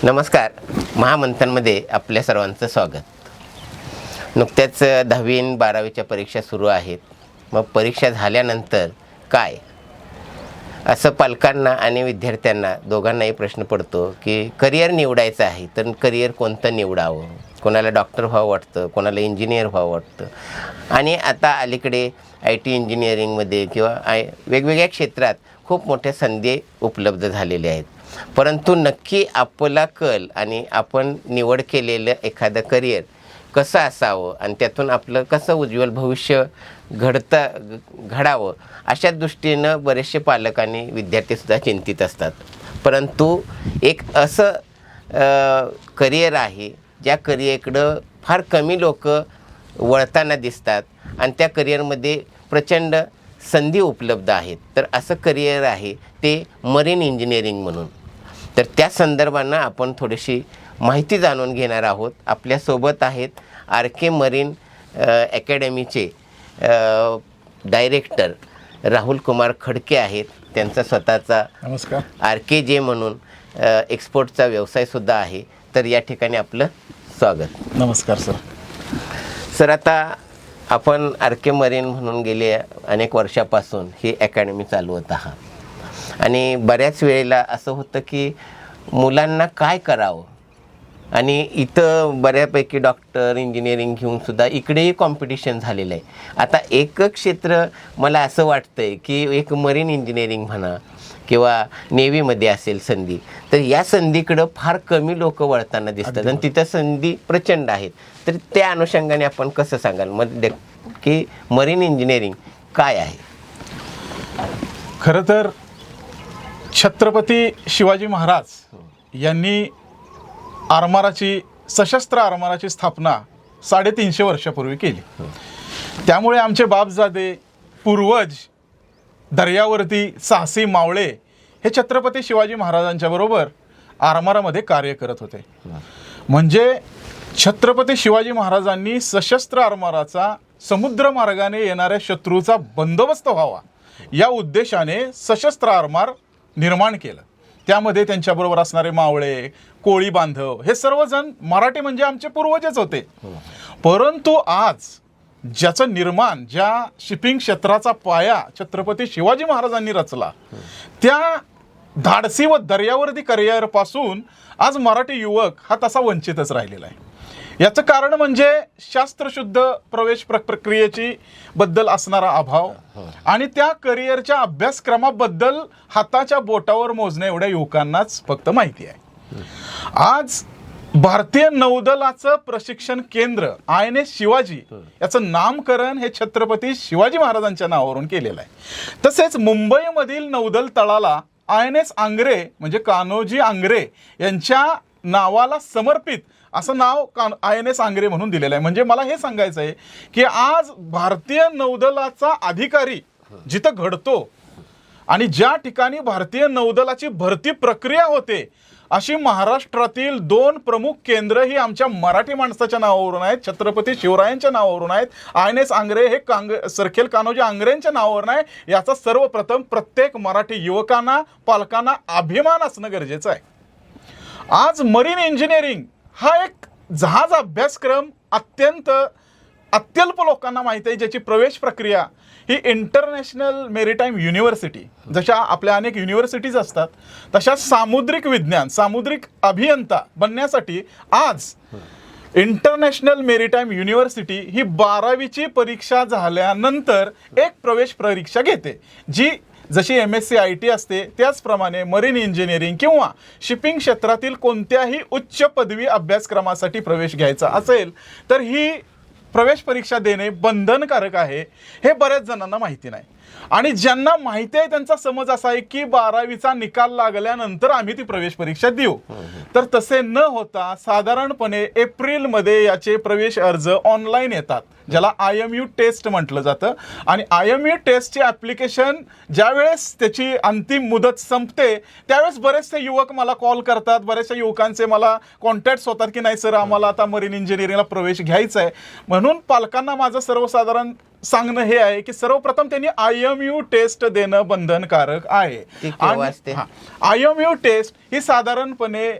नमस्कार. महामंथनमध्ये आपल्या सर्वांचं स्वागत. नुकत्याच 10वी आणि 12वीच्या परीक्षा सुरू आहेत. मग परीक्षा झाल्यानंतर काय असं पालकांना आणि विद्यार्थ्यांना दोघांनाही प्रश्न पडतो की करिअर निवडायचं आहे तर करिअर कोणतं निवडावं. कोणाला डॉक्टर व्हावं वाटतं, कोणाला इंजिनियर व्हावं वाटतं. आणि आता अलीकडे IT इंजिनिअरिंगमध्ये किंवा वेगवेगळ्या क्षेत्रात खूप मोठ्या संधी उपलब्ध झालेल्या आहेत. परंतु नक्की आपला कल आणि आपण निवड केलेलं एखादं करिअर कसं असावं आणि त्यातून आपलं कसं उज्ज्वल भविष्य घडावं अशा दृष्टीनं बरेचसे पालक आणि विद्यार्थीसुद्धा चिंतित असतात. परंतु एक असं करिअर आहे ज्या करिअरकडं फार कमी लोक वळताना दिसतात आणि त्या करिअरमध्ये प्रचंड संधी उपलब्ध आहेत. तर असं करिअर आहे ते मरीन इंजिनिअरिंग म्हणून. तर त्या संदर्भानं आपण थोडीशी माहिती जाणून घेणार आहोत. आपल्यासोबत आहेत RK मरीन अकॅडमीचे डायरेक्टर राहुल कुमार खडके आहेत. त्यांचा स्वतःचा नमस्कार RKJ म्हणून एक्सपोर्टचा व्यवसायसुद्धा आहे. तर या ठिकाणी आपलं स्वागत. नमस्कार सर. सर, आता आपण RK मरीन म्हणून गेले अनेक वर्षापासून ही अकॅडमी चालवत आहात आणि बऱ्याच वेळेला असं होतं की मुलांना काय करावं आणि इथं बऱ्यापैकी डॉक्टर इंजिनिअरिंग घेऊनसुद्धा इकडेही कॉम्पिटिशन झालेलं आहे. आता एक क्षेत्र मला असं वाटतं आहे की एक मरीन इंजिनिअरिंग म्हणा किंवा नेव्हीमध्ये असेल संधी, तर या संधीकडं फार कमी लोक वळताना दिसतात आणि तिथं संधी प्रचंड आहेत. तर त्या अनुषंगाने आपण कसं सांगाल मग की मरीन इंजिनिअरिंग काय आहे? खरं तर छत्रपती शिवाजी महाराज यांनी सशस्त्र आरमाराची स्थापना 350 वर्षापूर्वी केली. त्यामुळे आमचे बापजादे पूर्वज दर्यावरती साहसी मावळे हे छत्रपती शिवाजी महाराजांच्या बरोबर आरमारामध्ये कार्य करत होते. म्हणजे छत्रपती शिवाजी महाराजांनी सशस्त्र आरमाराचा समुद्र मार्गाने येणाऱ्या शत्रूचा बंदोबस्त व्हावा या उद्देशाने सशस्त्र आरमार निर्माण केलं. त्यामध्ये त्यांच्याबरोबर असणारे मावळे, कोळी बांधव हे सर्वजण मराठी म्हणजे आमचे पूर्वजच होते. परंतु आज ज्याचं निर्माण, ज्या शिपिंग क्षेत्राचा पाया छत्रपती शिवाजी महाराजांनी रचला, त्या धाडसी व दर्यावर्दी करिअरपासून आज मराठी युवक हा तसा वंचितच राहिलेला आहे. याचं कारण म्हणजे शास्त्रशुद्ध प्रवेश प्रक्रियेची बद्दल असणारा अभाव आणि त्या करिअरच्या अभ्यासक्रमाबद्दल हाताच्या बोटावर मोजण्या एवढ्या युवकांनाच फक्त माहिती आहे. आज भारतीय नौदलाचं प्रशिक्षण केंद्र INS शिवाजी याचं नामकरण हे छत्रपती शिवाजी महाराजांच्या नावावरून केलेलं आहे. तसेच मुंबईमधील नौदल तळाला INS आंग्रे म्हणजे कान्होजी आंग्रे यांच्या नावाला समर्पित असं नाव INS आंग्रे म्हणून दिलेलं आहे. म्हणजे मला हे सांगायचं आहे की आज भारतीय नौदलाचा अधिकारी जिथं घडतो आणि ज्या ठिकाणी भारतीय नौदलाची भरती प्रक्रिया होते अशी महाराष्ट्रातील 2 प्रमुख केंद्र ही आमच्या मराठी माणसाच्या नावावरून आहेत, छत्रपती शिवरायांच्या नावावरून आहेत. INS आंग्रे हे सरखेल कान्होजी आंग्रेंच्या नावावरून आहे. याचा सर्वप्रथम प्रत्येक मराठी युवकांना, पालकांना अभिमान असणं गरजेचं आहे. आज मरीन इंजिनिअरिंग हा एक जहाज अभ्यासक्रम अत्यल्प लोकांना माहिती आहे, ज्याची प्रवेश प्रक्रिया ही इंटरनॅशनल मेरीटाईम युनिव्हर्सिटी, जशा आपल्या अनेक युनिव्हर्सिटीज असतात तशा सामुद्रिक विज्ञान, सामुद्रिक अभियंता बनण्यासाठी आज इंटरनॅशनल मेरीटाईम युनिव्हर्सिटी ही 12वीची परीक्षा झाल्यानंतर एक प्रवेश परीक्षा घेते, जी जशी MSc IT असते त्याचप्रमाणे मरीन इंजिनिअरिंग किंवा शिपिंग क्षेत्रातील कोणत्याही उच्च पदवी अभ्यासक्रमासाठी प्रवेश घ्यायचा असेल तर ही प्रवेश परीक्षा देणे बंधनकारक आहे. हे बऱ्याच जणांना माहिती नाही आणि ज्यांना माहिती आहे त्यांचा समज असा आहे की 12वीचा निकाल लागल्यानंतर आम्ही ती प्रवेश परीक्षा देऊ. तर तसे न होता साधारणपणे एप्रिलमध्ये याचे प्रवेश अर्ज ऑनलाईन येतात, ज्याला IMU टेस्ट म्हटलं जातं. आणि IMU टेस्टचे ॲप्लिकेशन ज्यावेळेस त्याची अंतिम मुदत संपते त्यावेळेस बरेचसे युवक मला कॉल करतात, बऱ्याचशा युवकांचे मला कॉन्टॅक्ट्स होतात की नाही सर आम्हाला आता मरीन इंजिनिअरिंगला प्रवेश घ्यायचा आहे. म्हणून पालकांना माझं सर्वसाधारण सांगणं हे आहे की सर्वप्रथम त्यांनी IMU टेस्ट देणं बंधनकारक आहे. IMU टेस्ट ही साधारणपणे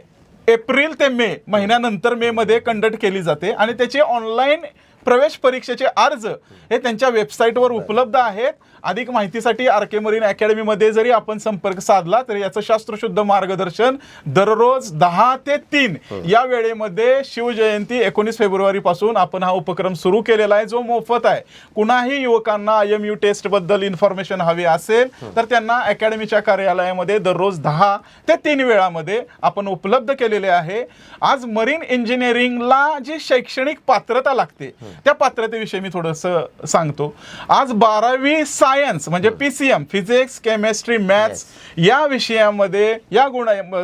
एप्रिल ते मे महिन्यानंतर मे मध्ये कंडक्ट केली जाते आणि त्याची ऑनलाईन प्रवेश परीक्षेचे अर्ज हे त्यांच्या वेबसाईटवर उपलब्ध आहेत. अधिक माहितीसाठी आर के मरीन अकॅडमीमध्ये जरी आपण संपर्क साधला तरी याचं शास्त्रशुद्ध मार्गदर्शन दररोज 10 ते 3 या वेळेमध्ये शिवजयंती 19 फेब्रुवारी पासून आपण हा उपक्रम सुरू केलेला आहे, जो मोफत आहे. कुणाही युवकांना IMU टेस्ट बद्दल इन्फॉर्मेशन हवी असेल तर त्यांना अकॅडमीच्या कार्यालयामध्ये दररोज 10 ते 3 वेळामध्ये आपण उपलब्ध केलेले आहे. आज मरीन इंजिनिअरिंगला जी शैक्षणिक पात्रता लागते त्या पात्रतेविषयी मी थोडंसं सांगतो. आज 12वी सायन्स म्हणजे PCM फिजिक्स केमिस्ट्री मॅथ्स या विषयामध्ये या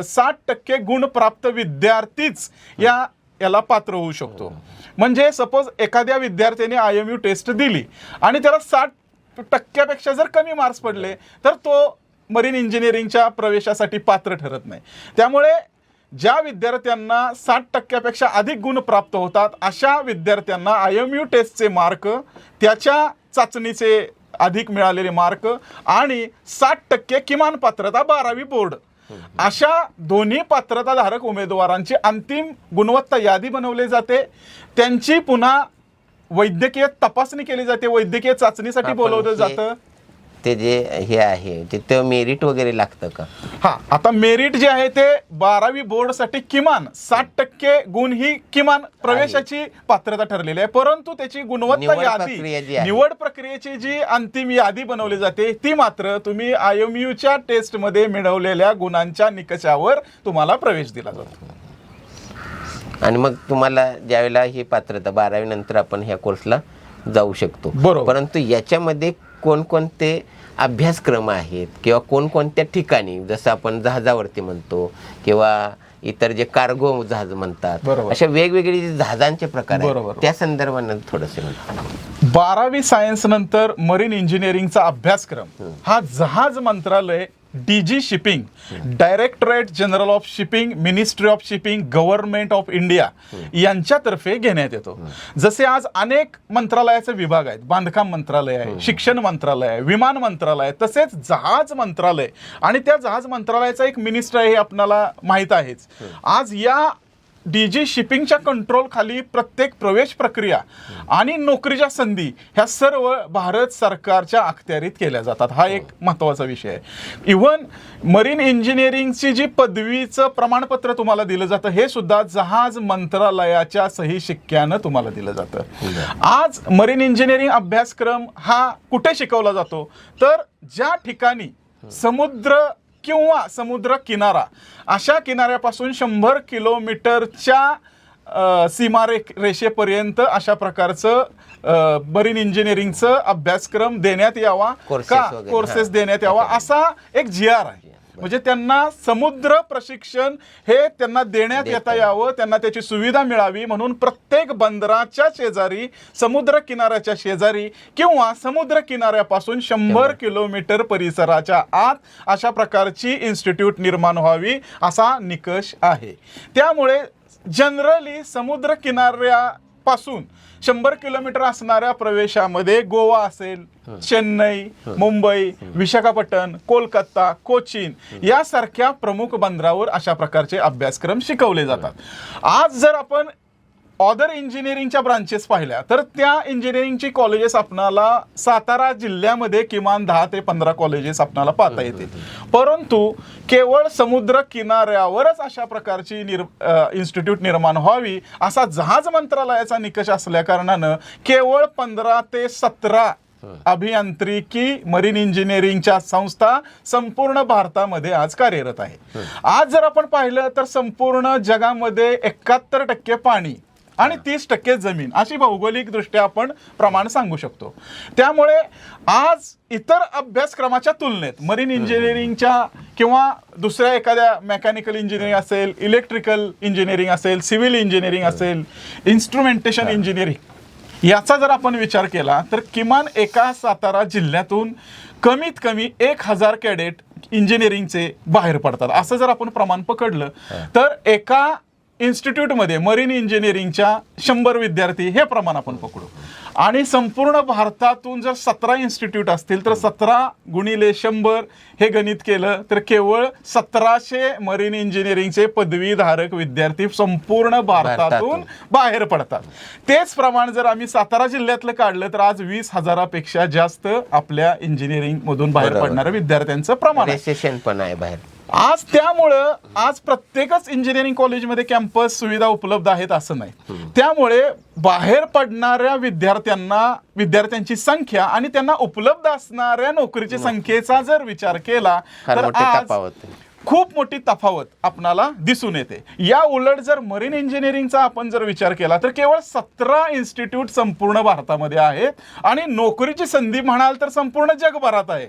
60% गुण प्राप्त विद्यार्थीच याला पात्र होऊ शकतो. म्हणजे सपोज एखाद्या विद्यार्थ्याने IMU टेस्ट दिली आणि त्याला 60% जर कमी मार्क्स पडले तर तो मरीन इंजिनिअरिंगच्या प्रवेशासाठी पात्र ठरत नाही. त्यामुळे ज्या विद्यार्थ्यांना 60% अधिक गुण प्राप्त होतात अशा विद्यार्थ्यांना IMU टेस्टचे मार्क, त्याच्या चाचणीचे अधिक मिळालेले मार्क आणि 60% किमान पात्रता 12वी बोर्ड अशा दोन्ही पात्रताधारक उमेदवारांची अंतिम गुणवत्ता यादी बनवली जाते. त्यांची पुन्हा वैद्यकीय तपासणी केली जाते, वैद्यकीय चाचणीसाठी बोलवलं जातं. ते जे हे आहे तिथं मेरिट वगैरे लागतं का? हा, आता मेरिट जे आहे ते 12वी बोर्डसाठी किमान 60% गुण ही किमान प्रवेशाची पात्रता ठरलेली आहे. परंतु त्याची गुणवत्ता यादी, निवड प्रक्रियेची जी अंतिम यादी बनवली जाते ती मात्र तुम्ही IMUच्या टेस्टमध्ये मिळवलेल्या गुणांच्या निकषावर तुम्हाला प्रवेश दिला जातो. आणि मग तुम्हाला ज्यावेळेला ही पात्रता 12वी नंतर आपण ह्या कोर्सला जाऊ शकतो. बरोबर. परंतु याच्यामध्ये कोणकोणते अभ्यासक्रम आहेत किंवा कोणकोणत्या ठिकाणी, जसं आपण जहाजावरती म्हणतो किंवा इतर जे कार्गो जहाज म्हणतात, बरोबर, अशा वेगवेगळे जे जहाजांचे प्रकार बरोबर, आहेत त्या संदर्भाने थोडंसं म्हणतो. 12वी सायन्स नंतर मरीन इंजिनिअरिंगचा अभ्यासक्रम हा जहाज मंत्रालय, DG shipping, directorate general of shipping, ministry of shipping, government of India यांच्यातर्फे घेण्यात येतो. जसे आज अनेक मंत्रालयाचे विभाग आहेत, बांधकाम मंत्रालय आहे, शिक्षण मंत्रालय आहे, विमान मंत्रालय आहे, तसेच जहाज मंत्रालय आणि त्या जहाज मंत्रालयाचा एक मिनिस्टर आहे हे आपल्याला माहीत आहेच. आज या DG शिपिंगच्या कंट्रोल खाली प्रत्येक प्रवेश प्रक्रिया आणि नोकरीच्या संधी ह्या सर्व भारत सरकारच्या अखत्यारीत केल्या जातात. हा एक महत्त्वाचा विषय आहे. इव्हन मरीन इंजिनिअरिंगची जी पदवीचं प्रमाणपत्र तुम्हाला दिलं जातं हे सुद्धा जहाज मंत्रालयाच्या सही शिक्क्यानं तुम्हाला दिलं जातं. आज मरीन इंजिनिअरिंग अभ्यासक्रम हा कुठे शिकवला जातो तर ज्या ठिकाणी समुद्र किंवा समुद्र किनारा अशा किनाऱ्यापासून 100 किलोमीटरच्या सीमारेषेपर्यंत अशा प्रकारचं मरीन इंजिनिअरिंगचं अभ्यासक्रम देण्यात यावा, कोर्सेस देण्यात यावा असा एक GR आहे. म्हणजे त्यांना समुद्र प्रशिक्षण हे त्यांना देण्यात येता यावं, त्यांना त्याची सुविधा मिळावी म्हणून प्रत्येक बंदराच्या शेजारी, समुद्र किनाऱ्याच्या शेजारी किंवा समुद्र किनाऱ्यापासून 100 किलोमीटर परिसराच्या आत अशा प्रकारची इन्स्टिट्यूट निर्माण व्हावी असा निकष आहे. त्यामुळे जनरली समुद्र किनाऱ्यापासून 100 किलोमीटर असणाऱ्या प्रवेशामध्ये गोवा असेल, चेन्नई, मुंबई, विशाखापट्टणम, कोलकाता, कोचीन यासारख्या प्रमुख बंदरावर अशा प्रकारचे अभ्यासक्रम शिकवले जातात. आज जर आपण ऑदर इंजिनिअरिंगच्या ब्रांचेस पाहिल्या तर त्या इंजिनिअरिंगची कॉलेजेस आपणाला सातारा जिल्ह्यामध्ये किमान 10 ते 15 कॉलेजेस आपणाला पाहता येतील. परंतु केवळ समुद्र किनाऱ्यावरच अशा प्रकारची इन्स्टिट्यूट निर्माण व्हावी असा जहाज मंत्रालयाचा निकष असल्या कारणानं केवळ 15 ते 17 अभियांत्रिकी मरीन इंजिनिअरिंगच्या संस्था संपूर्ण भारतामध्ये आज कार्यरत आहे. आज जर आपण पाहिलं तर संपूर्ण जगामध्ये 71% पाणी आणि 30% जमीन अशी भौगोलिक दृष्ट्या आपण प्रमाण सांगू शकतो. त्यामुळे आज इतर अभ्यासक्रमाच्या तुलनेत मरीन इंजिनिअरिंगच्या किंवा दुसऱ्या एखाद्या मेकॅनिकल इंजिनिअरिंग असेल, इलेक्ट्रिकल इंजिनिअरिंग असेल, सिव्हिल इंजिनिअरिंग असेल, इन्स्ट्रुमेंटेशन इंजिनिअरिंग याचा जर आपण विचार केला तर किमान एका सातारा जिल्ह्यातून कमीत कमी 1000 कॅडेट इंजिनिअरिंगचे बाहेर पडतात. असं जर आपण प्रमाण पकडलं तर एका इन्स्टिट्यूटमध्ये मरीन इंजिनिअरिंगच्या 100 विद्यार्थी हे प्रमाण आपण पकडू. आणि संपूर्ण भारतातून जर 17 इन्स्टिट्यूट असतील तर 17 गुणिले 100 हे गणित केलं तर केवळ 1700 मरीन इंजिनिअरिंगचे पदवीधारक विद्यार्थी संपूर्ण भारतातून बाहेर पडतात. तेच प्रमाण जर आम्ही सातारा जिल्ह्यातलं काढलं तर आज 20,000पेक्षा जास्त आपल्या इंजिनिअरिंग मधून बाहेर पडणाऱ्या विद्यार्थ्यांचं प्रमाण आहे. रिसेशन पण आहे बाहेर आज. त्यामुळं आज प्रत्येकच इंजिनिअरिंग कॉलेजमध्ये कॅम्पस सुविधा उपलब्ध आहेत असं नाही. त्यामुळे बाहेर पडणाऱ्या विद्यार्थ्यांची संख्या आणि त्यांना उपलब्ध असणाऱ्या नोकरीच्या संख्येचा जर विचार केला तर आज खूप मोठी तफावत आपणाला दिसून येते. या उलट जर मरीन इंजिनिअरिंगचा आपण जर विचार केला तर केवळ 17 इन्स्टिट्यूट संपूर्ण भारतामध्ये आहेत आणि नोकरीची संधी म्हणाल तर संपूर्ण जगभरात आहे.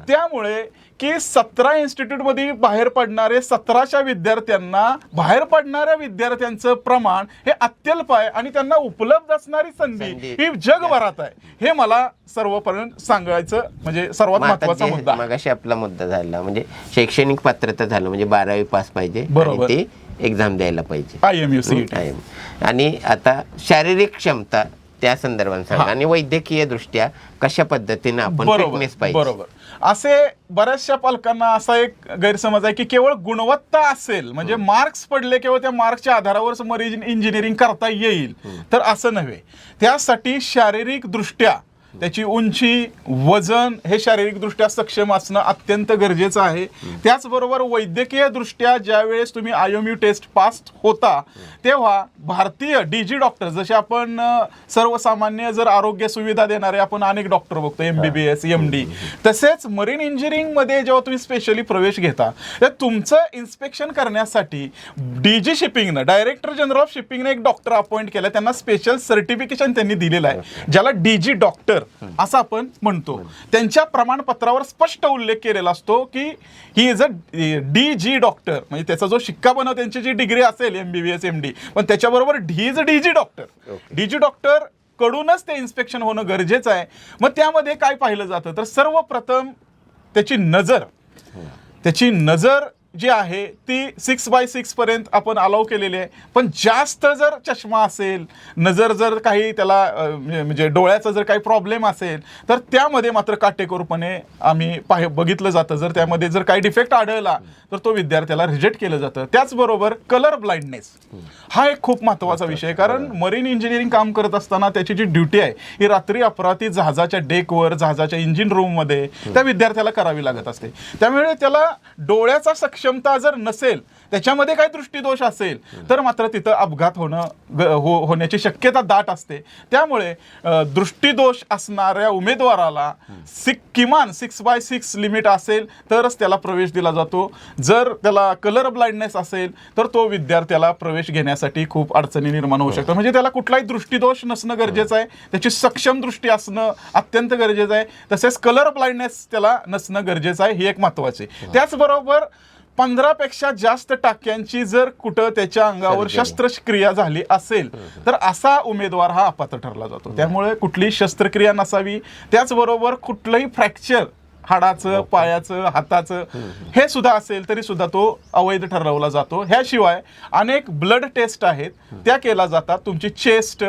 त्यामुळे की 17 इन्स्टिट्यूट मध्ये बाहेर पडणारे 1700 विद्यार्थ्यांना बाहेर पडणाऱ्या विद्यार्थ्यांचं प्रमाण हे अत्यल्प आहे आणि त्यांना उपलब्ध असणारी संधी ही जगभरात आहे. हे मला सर्वपर्यंत सांगायचं म्हणजे सर्वात महत्त्वाचा मुद्दा. मगाशी आपला मुद्दा झाला म्हणजे शैक्षणिक पात्रता झालं म्हणजे 12वी पास पाहिजे आणि ते एक्झाम द्यायला पाहिजे IMU आणि आता शारीरिक क्षमता त्या संदर्भात सांगा आणि वैद्यकीय दृष्ट्या कशा पद्धतीने आपण फिटनेस पाहिजे. बरोबर. असे बऱ्याचशा पालकांना असा एक गैरसमज आहे की केवळ गुणवत्ता असेल म्हणजे मार्क्स पडले केवळ त्या मार्क्सच्या आधारावर मरीन इंजिनिअरिंग करता येईल तर असं नव्हे. त्यासाठी शारीरिक दृष्ट्या त्याची उंची वजन हे शारीरिक दृष्ट्या सक्षम असणं अत्यंत गरजेचं आहे. त्याचबरोबर वैद्यकीय दृष्ट्या ज्या वेळेस तुम्ही IMU टेस्ट पास होता तेव्हा भारतीय DG डॉक्टर जसे आपण सर्वसामान्य जर आरोग्य सुविधा देणारे आपण अनेक डॉक्टर बघतो MBBS MD तसेच मरीन इंजिनिअरिंग मध्ये जेव्हा तुम्ही स्पेशली प्रवेश घेता तर तुमचं इन्स्पेक्शन करण्यासाठी DG शिपिंगनं डायरेक्टर जनरल ऑफ शिपिंगने एक डॉक्टर अपॉइंट केला. त्यांना स्पेशल सर्टिफिकेशन त्यांनी दिलेलं आहे ज्याला DG डॉक्टर असं आपण म्हणतो. त्यांच्या प्रमाणपत्रावर स्पष्ट उल्लेख केलेला असतो की he is a DG doctor म्हणजे त्याचा जो शिक्का बनव त्यांची जी डिग्री असेल MBBS MD पण त्याच्याबरोबर he is a DG doctor. DG doctor कडूनच ते इन्स्पेक्शन होणं गरजेचं आहे. मग त्यामध्ये काय पाहिलं जातं तर सर्वप्रथम त्याची नजर जी आहे ती 6x6 पर्यंत आपण अलाव केलेली आहे. पण जास्त जर चष्मा असेल नजर जर काही त्याला म्हणजे डोळ्याचा जर काही प्रॉब्लेम असेल तर त्यामध्ये मात्र काटेकोरपणे आम्ही बघितलं जातं. जर त्यामध्ये जर काही डिफेक्ट आढळला तर तो विद्यार्थ्याला रिजेक्ट केलं जातं. त्याचबरोबर कलर ब्लाइंडनेस हा एक खूप महत्त्वाचा विषय आहे कारण मरीन इंजिनिअरिंग काम करत असताना त्याची जी ड्युटी आहे ही रात्री अपरात्री जहाजाच्या डेकवर जहाजाच्या इंजिन रूममध्ये त्या विद्यार्थ्याला करावी लागत असते. त्यामुळे त्याला डोळ्याचा क्षमता जर नसेल त्याच्यामध्ये काही दृष्टीदोष असेल तर मात्र तिथं अपघात होण्याची शक्यता दाट असते. त्यामुळे दृष्टीदोष असणाऱ्या उमेदवाराला किमान 6x6 लिमिट असेल तरच त्याला प्रवेश दिला जातो. जर त्याला कलर ब्लाइंडनेस असेल तर तो विद्यार्थ्याला प्रवेश घेण्यासाठी खूप अडचणी निर्माण होऊ शकतात. म्हणजे त्याला कुठलाही दृष्टीदोष नसणं गरजेचं आहे. त्याची सक्षम दृष्टी असणं अत्यंत गरजेचं आहे. तसेच कलर ब्लाइंडनेस त्याला नसणं गरजेचं आहे ही एक महत्त्वाची. त्याचबरोबर 15पेक्षा जास्त टाक्यांची जर कुठं त्याच्या अंगावर शस्त्रक्रिया झाली असेल तर असा उमेदवार हा अपात्र ठरला जातो. त्यामुळे कुठलीही शस्त्रक्रिया नसावी. त्याचबरोबर कुठलंही फ्रॅक्चर हाडाचं पायाचं हाताचं हे सुद्धा असेल तरी सुद्धा तो अवैध ठरवला जातो. ह्याशिवाय अनेक ब्लड टेस्ट आहेत त्या केल्या जातात. तुमची चेस्ट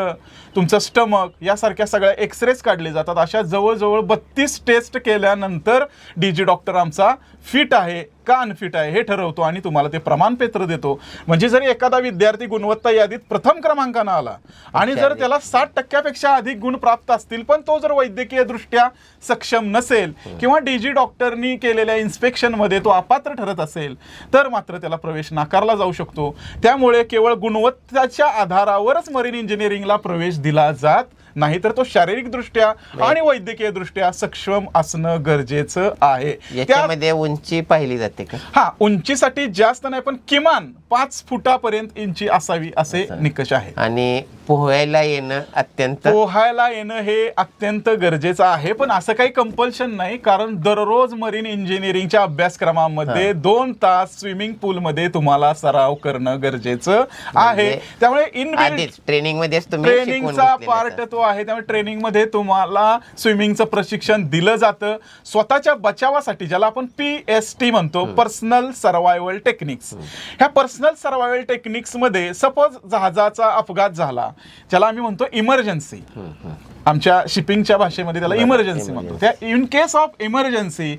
तुमचं स्टमक यासारख्या सगळ्या एक्सरेज काढले जातात. अशा जवळजवळ 32 टेस्ट केल्यानंतर DG डॉक्टर आमचा फिट आहे का अनफिट आहे हे ठरवतो आणि तुम्हाला ते प्रमाणपत्र देतो. म्हणजे जर एखादा विद्यार्थी गुणवत्ता यादीत प्रथम क्रमांकाने आला आणि जर त्याला 60% अधिक गुण प्राप्त असतील पण तो जर वैद्यकीय दृष्ट्या सक्षम नसेल किंवा DG डॉक्टरनी केलेल्या इन्स्पेक्शन मध्ये तो अपात्र ठरत असेल तर मात्र त्याला प्रवेश नाकारला जाऊ शकतो. त्यामुळे केवळ गुणवत्तेच्या आधारावरच मरीन इंजिनिअरिंगला प्रवेश दिला जात नाही तर तो शारीरिक दृष्ट्या आणि वैद्यकीय दृष्ट्या सक्षम असणं गरजेचं आहे. त्यामध्ये उंची पाहिली जाते का? हा, उंचीसाठी जास्त नाही पण किमान 5 फुटापर्यंत उंची असावी असे निकष आहे. आणि पोहायला येणं हे अत्यंत गरजेचं आहे. पण असं काही कंपल्शन नाही कारण दररोज मरीन इंजिनिअरिंगच्या अभ्यासक्रमामध्ये 2 तास स्विमिंग पूल मध्ये तुम्हाला सराव करणं गरजेचं आहे. त्यामुळे ट्रेनिंगचा पार्ट तो आहे, त्यामुळे ट्रेनिंगमध्ये तुम्हाला स्विमिंगचं प्रशिक्षण दिलं जातं स्वतःच्या बचावासाठी, ज्याला आपण PST म्हणतो, पर्सनल सर्वायवल टेक्निक्स. ह्या पर्सनल सर्वायवल टेक्निक्समध्ये सपोज जहाजाचा अपघात झाला, ज्याला आम्ही म्हणतो इमर्जन्सी, आमच्या शिपिंगच्या भाषेमध्ये त्याला इमर्जन्सी म्हणतो. त्या इन केस ऑफ इमर्जन्सी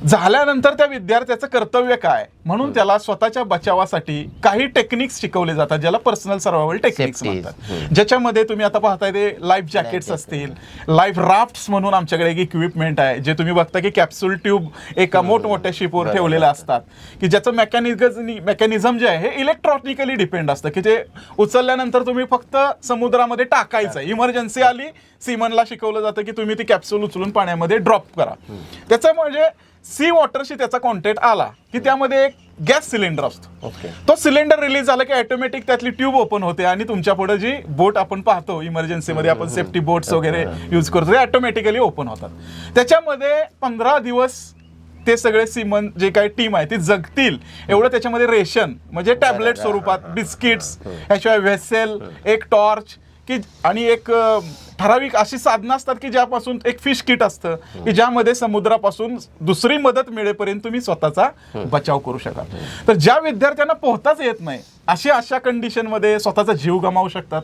झाल्यानंतर त्या विद्यार्थ्याचं कर्तव्य काय, म्हणून त्याला स्वतःच्या बचावासाठी काही टेक्निक्स शिकवले जातात, ज्याला पर्सनल सर्वायवल टेक्निक्स म्हणतात. ज्याच्यामध्ये तुम्ही आता पाहताय ते लाईफ जॅकेट्स असतील, लाईफ राफ्ट्स म्हणून आमच्याकडे एक इक्विपमेंट आहे, जे तुम्ही बघता की कॅप्सूल ट्यूब एका मोठमोठ्या शिपवर ठेवलेलं असतात, की ज्याचं मेकॅनिझम जे आहे हे इलेक्ट्रॉनिकली डिपेंड असतं, की ते उचलल्यानंतर तुम्ही फक्त समुद्रामध्ये टाकायचं. इमर्जन्सी आली, सीमनला शिकवलं जातं की तुम्ही ती कॅप्सूल उचलून पाण्यामध्ये ड्रॉप करा. त्याचं म्हणजे सी वॉटरशी त्याचा कॉन्टॅक्ट आला की त्यामध्ये एक गॅस सिलेंडर असतो. तो सिलेंडर रिलीज झाला की ऑटोमॅटिक त्यातली ट्यूब ओपन होते आणि तुमच्या पुढे जी बोट आपण पाहतो इमर्जन्सीमध्ये, आपण सेफ्टी बोट्स वगैरे यूज करतो, ते ऑटोमॅटिकली ओपन होतात. त्याच्यामध्ये 15 दिवस ते सगळे सीमन जे काही टीम आहे ती जगतील एवढं त्याच्यामध्ये रेशन म्हणजे टॅबलेट स्वरूपात, बिस्किट्स, ह्याशिवाय व्हेसेल, एक टॉर्च की आणि एक ठराविक अशी साधनं असतात की ज्यापासून एक फिश किट असतं की ज्यामध्ये समुद्रापासून दुसरी मदत मिळेपर्यंत तुम्ही स्वतःचा बचाव करू शकाल. तर ज्या विद्यार्थ्यांना पोहताच येत नाही अशा कंडिशनमध्ये स्वतःचा जीव गमावू शकतात.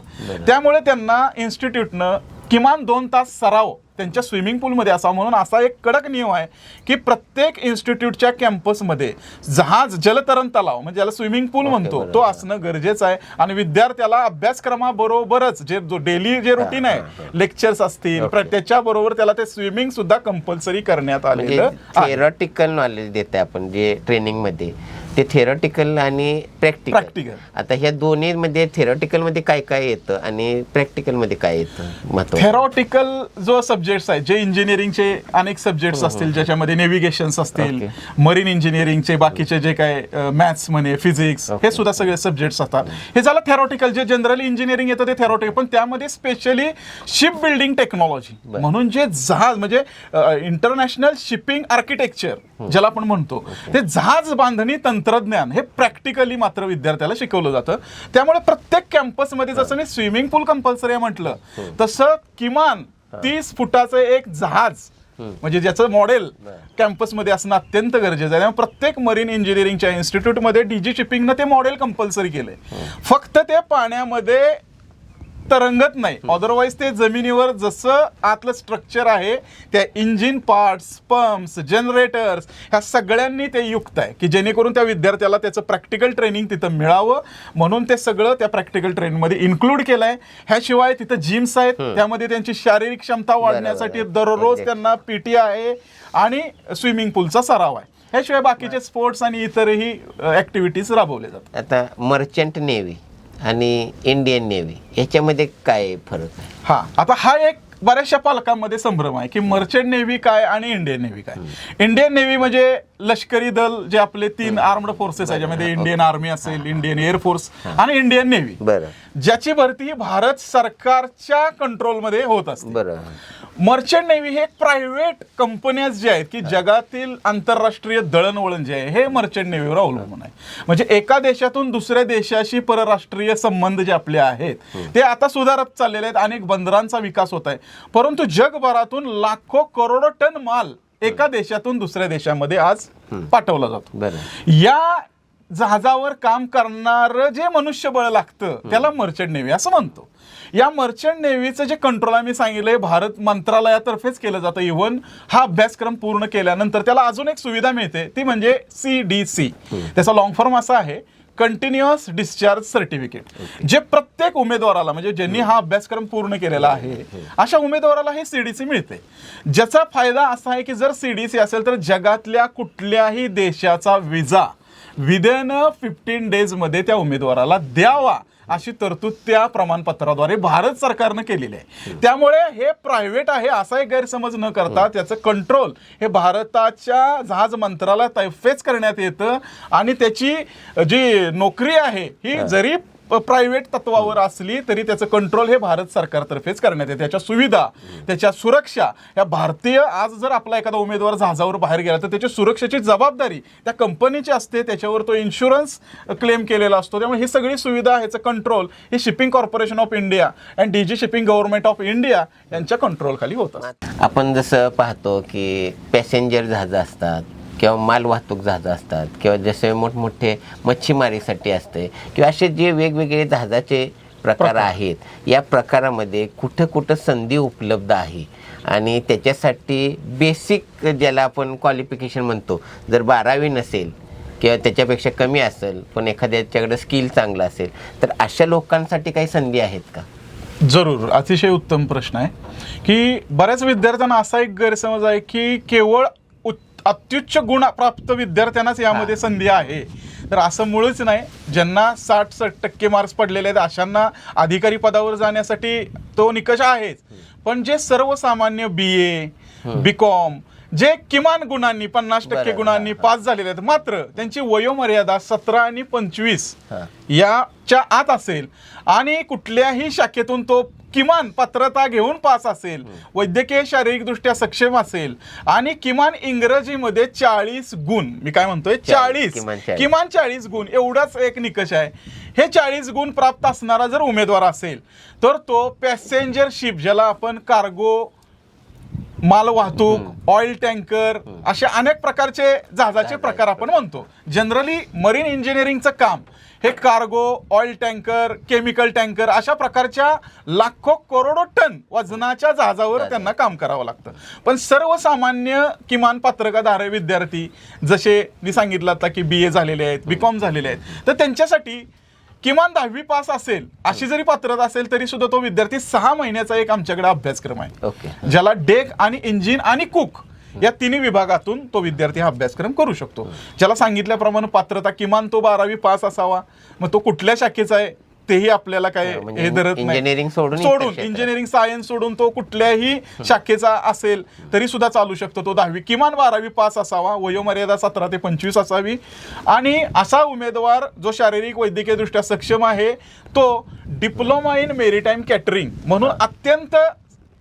त्यामुळे त्यांना इन्स्टिट्यूटनं किमान 2 तास सराव त्यांच्या स्विमिंग पूलमध्ये असावा, म्हणून असा एक कडक नियम आहे की प्रत्येक इन्स्टिट्यूटच्या कॅम्पसमध्ये जहाज जलतरण तलाव म्हणजे ज्याला स्विमिंग पूल म्हणतो तो असणं गरजेचं आहे. आणि विद्यार्थ्याला अभ्यासक्रमाबरोबरच जे डेली जे रुटीन आहे, लेक्चर्स असतील, त्याच्याबरोबर त्याला ते स्विमिंग सुद्धा कंपल्सरी करण्यात आलेलं आहे. थेरॉटिकल नॉलेज देते आपण जे ट्रेनिंगमध्ये, ते थेरॉटिकल आणि प्रॅक्टिकल. आता ह्या दोन्हीमध्ये थेरॉटिकलमध्ये काय काय येतं आणि प्रॅक्टिकलमध्ये काय येतं? थेरॉटिकल जो सब्जेक्ट्स आहेत, जे इंजिनिअरिंगचे अनेक सब्जेक्ट्स असतील, ज्याच्यामध्ये नेव्हिगेशन्स असतील, मरीन इंजिनिअरिंगचे बाकीचे जे काय मॅथ्स म्हणे, फिजिक्स, हे सुद्धा सगळे सब्जेक्ट्स असतात. हे झालं थेरॉटिकल. जे जनरली इंजिनिअरिंग येतं ते थेरॉटिकल, पण त्यामध्ये स्पेशली शिप बिल्डिंग टेक्नॉलॉजी म्हणून जे जहाज म्हणजे इंटरनॅशनल शिपिंग आर्किटेक्चर ज्याला आपण म्हणतो, ते जहाज बांधणी तंत्रज्ञान हे प्रॅक्टिकली मात्र विद्यार्थ्याला शिकवलं जातं. त्यामुळे प्रत्येक कॅम्पसमध्ये जसं मी स्विमिंग पूल कंपल्सरी म्हटलं तसं किमान 30 फुटाचं एक जहाज म्हणजे ज्याचं मॉडेल कॅम्पसमध्ये असणं अत्यंत गरजेचं आहे. प्रत्येक मरीन इंजिनिअरिंगच्या इन्स्टिट्यूटमध्ये डीजी शिपिंगनं ते मॉडेल कंपल्सरी केलंय. फक्त ते पाण्यामध्ये तरंगत नाही, अदरवाईज ते जमिनीवर जसं आतलं स्ट्रक्चर आहे त्या इंजिन पार्ट्स, पंप्स, जनरेटर्स ह्या सगळ्यांनी ते युक्त आहे की जेणेकरून त्या विद्यार्थ्याला त्याचं प्रॅक्टिकल ट्रेनिंग तिथं मिळावं, म्हणून ते सगळं त्या प्रॅक्टिकल ट्रेनिंगमध्ये इन्क्लूड केलं आहे. ह्याशिवाय तिथं जिम्स आहेत, त्यामध्ये त्यांची शारीरिक क्षमता वाढण्यासाठी दररोज त्यांना PT आहे आणि स्विमिंग पूलचा सराव आहे. ह्याशिवाय बाकीचे स्पोर्ट्स आणि इतरही ॲक्टिव्हिटीज राबवले जातात. आता मर्चंट नेव्ही आणि इंडियन नेव्ही याच्यामध्ये काय फरक आहे? आता हा एक बऱ्याचशा पालकांमध्ये संभ्रम आहे की मर्चंट नेव्ही काय आणि इंडियन नेव्ही काय. इंडियन नेव्ही म्हणजे लष्करी दल जे आपले 3 आर्म्ड फोर्सेस आहे, ज्यामध्ये इंडियन आर्मी असेल, इंडियन एअरफोर्स आणि इंडियन नेव्ही, ज्याची भरती भारत सरकारच्या कंट्रोलमध्ये होत असते. मर्चंट नेव्ही हे प्रायव्हेट कंपन्या जे आहेत की जगातील आंतरराष्ट्रीय दळणवळण जे आहे हे मर्चंट नेव्हीवर अवलंबून आहे. म्हणजे एका देशातून दुसऱ्या देशाशी परराष्ट्रीय संबंध जे आपले आहेत ते आता सुधारत चाललेले आहेत, अनेक बंदरांचा विकास होत आहे, परंतु जगभरातून लाखो करोडो टन माल एका देशातून दुसऱ्या देशामध्ये आज पाठवला जातो. या जहाजावर काम करणारं जे मनुष्यबळ लागतं त्याला मर्चंट नेव्ही असं म्हणतो. या मर्चंट नेव्हीचं जे कंट्रोल आम्ही सांगितलंय भारत मंत्रालयातर्फेच केलं जातं. इव्हन हा अभ्यासक्रम पूर्ण केल्यानंतर त्याला अजून एक सुविधा मिळते, ती म्हणजे CDC. त्याचा लॉंग फॉर्म असा आहे, कंटिन्युअस डिस्चार्ज सर्टिफिकेट, जे प्रत्येक उमेदवाराला म्हणजे ज्यांनी हा अभ्यासक्रम पूर्ण केलेला आहे अशा उमेदवाराला हे CDC मिळते. ज्याचा फायदा असा आहे की जर CDC असेल तर जगातल्या कुठल्याही देशाचा विजा विदिन 15 डेजमध्ये त्या उमेदवाराला द्यावा अशी तरतूद त्या प्रमाणपत्राद्वारे भारत सरकारनं केलेली आहे. त्यामुळे हे प्रायव्हेट आहे असा एक गैरसमज न करता त्याचं कंट्रोल हे भारताच्या जहाज मंत्रालयातर्फेच करण्यात येतं आणि त्याची जी नोकरी आहे ही जरी प्रायव्हेट तत्वावर असली तरी त्याचं कंट्रोल हे भारत सरकारतर्फेच करण्यात येते. त्याच्या सुविधा, त्याच्या सुरक्षा या भारतीय, आज जर आपला एखादा उमेदवार जहाजावर बाहेर गेला तर त्याच्या सुरक्षेची जबाबदारी त्या कंपनीची असते, त्याच्यावर तो इन्शुरन्स क्लेम केलेला असतो. त्यामुळे ही सगळी सुविधा, ह्याचं कंट्रोल हे shipping corporation of India and DG shipping government of India यांच्या कंट्रोलखाली होतं. आपण जसं पाहतो की पॅसेंजर जहाजं असतात किंवा माल वाहतूक जहाजं असतात किंवा जसे मोठमोठे मच्छीमारीसाठी असते किंवा असे जे वेगवेगळे जहाजाचे प्रकार आहेत, या प्रकारामध्ये कुठं कुठं संधी उपलब्ध आहे आणि त्याच्यासाठी बेसिक ज्याला आपण क्वालिफिकेशन म्हणतो, जर 12वी नसेल किंवा त्याच्यापेक्षा कमी असेल पण एखाद्याच्याकडे स्किल चांगलं असेल तर अशा लोकांसाठी काही संधी आहेत का? जरूर, अतिशय उत्तम प्रश्न आहे की बऱ्याच विद्यार्थ्यांना असा एक गैरसमज आहे की केवळ अत्युच्च गुण प्राप्त विद्यार्थ्यांनाच यामध्ये संधी आहे. तर असं मुळीच नाही. ज्यांना 60% मार्क्स पडलेले आहेत अशांना अधिकारी पदावर जाण्यासाठी तो निकष आहेच. पण जे सर्वसामान्य BA, BCom जे किमान गुणांनी 50% गुणांनी पास झालेले आहेत, मात्र त्यांची वयोमर्यादा 17 आणि 25 याच्या आत असेल आणि कुठल्याही शाखेतून तो किमान पात्रता घेऊन पास असेल, वैद्यकीय शारीरिकदृष्ट्या सक्षम असेल आणि किमान इंग्रजीमध्ये 40 गुण, मी काय म्हणतोय 40, किमान 40 गुण एवढाच एक निकष आहे. हे 40 गुण प्राप्त असणारा जर उमेदवार असेल तर तो पॅसेंजर शिप, ज्याला आपण कार्गो, माल वाहतूक, ऑइल टँकर अशा अनेक प्रकारचे जहाजाचे प्रकार आपण म्हणतो. जनरली मरीन इंजिनिअरिंगचं काम हे cargo, oil tanker, chemical tanker अशा प्रकारच्या लाखो करोडो टन वजनाच्या जहाजावर त्यांना काम करावं लागतं. पण सर्वसामान्य किमान पात्रताधारक विद्यार्थी, जसे मी सांगितलं आता की BA झालेले आहेत, BCom झालेले आहेत, तर त्यांच्यासाठी किमान 10वी पास असेल अशी जरी पात्रता असेल तरी सुद्धा तो विद्यार्थी 6 महिन्याचा एक आमच्याकडे अभ्यासक्रम आहे, ज्याला डेक आणि इंजिन आणि कुक या तिन्ही विभागातून तो विद्यार्थी हा अभ्यासक्रम करू शकतो. ज्याला सांगितल्याप्रमाणे पात्रता किमान तो 12वी पास असावा. मग तो कुठल्या शाखेचा आहे तेही आपल्याला काय हे धरत नाही. इंजिनिअरिंग सोडून इंजिनिअरिंग सायन्स सोडून तो कुठल्याही शाखेचा असेल तरी सुद्धा चालू शकतो. तो 10वी किमान 12वी पास असावा, वयोमर्यादा 17 ते 25 असावी आणि असा उमेदवार जो शारीरिक वैद्यकीय दृष्ट्या सक्षम आहे तो डिप्लोमा इन मेरीटाईम कॅटरिंग म्हणून अत्यंत